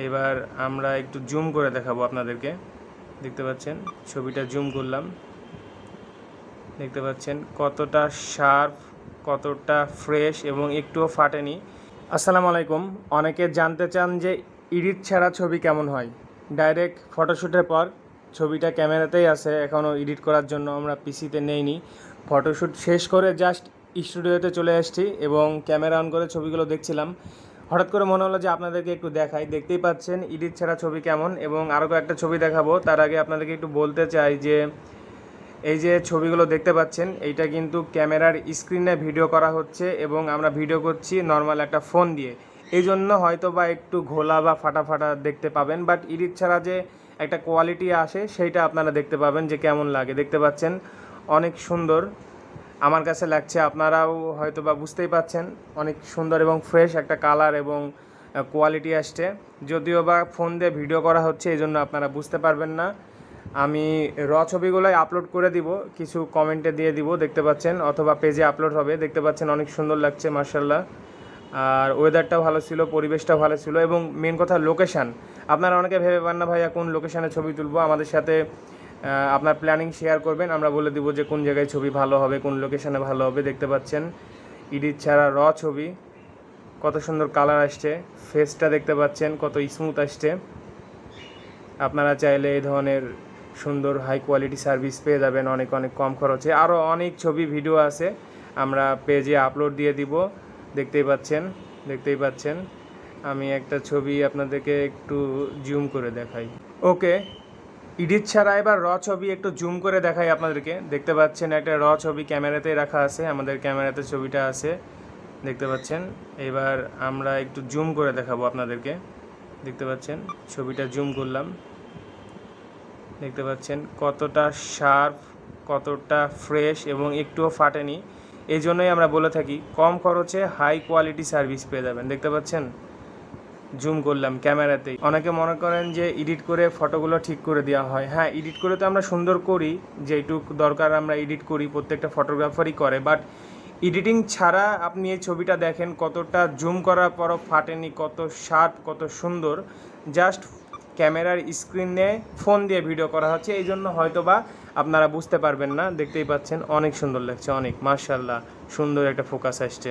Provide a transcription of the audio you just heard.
এবার আমরা একটু জুম করে দেখাবো আপনাদেরকে। দেখতে পাচ্ছেন ছবিটা জুম করলাম, দেখতে পাচ্ছেন কতটা শার্প, কতটা ফ্রেশ এবং একটুও ফাটেনি। আসসালামু আলাইকুম। অনেকে জানতে চান যে এডিট ছাড়া ছবি কেমন হয়। ডাইরেক্ট ফটোশ্যুটের পর ছবিটা ক্যামেরাতেই আছে, এখনও এডিট করার জন্য আমরা পিসিতে নেইনি। ফটোশ্যুট শেষ করে জাস্ট স্টুডিওতে চলে আসছি এবং ক্যামেরা অন করে ছবিগুলো দেখছিলাম। হঠাৎ করে মনে হলো যে আপনাদেরকে একটু দেখাই। দেখতেই পাচ্ছেন এডিট ছাড়া ছবি কেমন, এবং আরও কয়েকটা ছবি দেখাবো। তার আগে আপনাদেরকে একটু বলতে চাই যে এই যে ছবিগুলো দেখতে পাচ্ছেন, এইটা কিন্তু ক্যামেরার স্ক্রিনে ভিডিও করা হচ্ছে এবং আমরা ভিডিও করছি নর্মাল একটা ফোন দিয়ে। এই জন্য হয়তো বা একটু ঘোলা বা ফাটা ফাটা দেখতে পাবেন, বাট এডিট ছাড়া যে একটা কোয়ালিটি আসে সেইটা আপনারা দেখতে পাবেন যে কেমন লাগে। দেখতে পাচ্ছেন অনেক সুন্দর আমার কাছে লাগছে, আপনারাও হয়তো বা বুঝতেই পাচ্ছেন অনেক সুন্দর এবং ফ্রেশ একটা কালার এবং কোয়ালিটি আসছে। যদিও বা ফোন দিয়ে ভিডিও করা হচ্ছে, এই জন্য আপনারা বুঝতে পারবেন না। আমি ছবিগুলোই আপলোড করে দিব, কিছু কমেন্টে দিয়ে দিব, দেখতে পাচ্ছেন, অথবা পেজে আপলোড হবে। দেখতে পাচ্ছেন অনেক সুন্দর লাগছে মাশাআল্লাহ। আর ওয়েদারটাও ভালো ছিল, পরিবেশটাও ভালো ছিল, এবং মেন কথা লোকেশান। আপনারা অনেকে ভেবে পান না ভাইয়া কোন লোকেশানে ছবি তুলবো। আমাদের সাথে আপনার প্ল্যানিং শেয়ার করবেন, আমরা বলে দিব যে কোন জায়গায় ছবি ভালো হবে, কোন লোকেশানে ভালো হবে। দেখতে পাচ্ছেন এডিট ছাড়া ছবি, কত সুন্দর কালার আসছে, ফেসটা দেখতে পাচ্ছেন কত স্মুথ আসছে। আপনারা চাইলে এই ধরনের সুন্দর হাই কোয়ালিটি সার্ভিস পেয়ে যাবেন অনেক অনেক কম খরচে। আরও অনেক ছবি ভিডিও আছে, আমরা পেজে আপলোড দিয়ে দিব। দেখতেই পাচ্ছেন আমি একটা ছবি আপনাদেরকে একটু জুম করে দেখাই। ওকে, এডিট ছাড়া এবার ছবি একটু জুম করে দেখাই আপনাদেরকে। দেখতে পাচ্ছেন একটা ছবি ক্যামেরাতেই রাখা আছে, আমাদের ক্যামেরাতে ছবিটা আছে, দেখতে পাচ্ছেন। এবার আমরা একটু জুম করে দেখাবো আপনাদেরকে। দেখতে পাচ্ছেন ছবিটা জুম করলাম, দেখতে পাচ্ছেন কতটা শার্প, কতটা ফ্রেশ এবং একটুও ফাটেনি। এই জন্যই আমরা বলে থাকি কম খরচে হাই কোয়ালিটি সার্ভিস পেয়ে যাবেন। দেখতে পাচ্ছেন জুম করলাম ক্যামেরাতেই। অনেকে মনে করেন যে এডিট করে ফটোগুলো ঠিক করে দেওয়া হয়। হ্যাঁ, এডিট করে তো আমরা সুন্দর করি, যেইটুক দরকার আমরা এডিট করি, প্রত্যেকটা ফটোগ্রাফারই করে। বাট এডিটিং ছাড়া আপনি এই ছবিটা দেখেন কতটা জুম করার পরও ফাটেনি, কত শার্প, কত সুন্দর। জাস্ট ক্যামেরার স্ক্রিনে ফোন দিয়ে ভিডিও করা হচ্ছে, এই জন্য হয়তো বা আপনারা বুঝতে পারবেন না। দেখতেই পাচ্ছেন অনেক সুন্দর লাগছে, অনেক মাশাআল্লাহ সুন্দর একটা ফোকাস আসছে।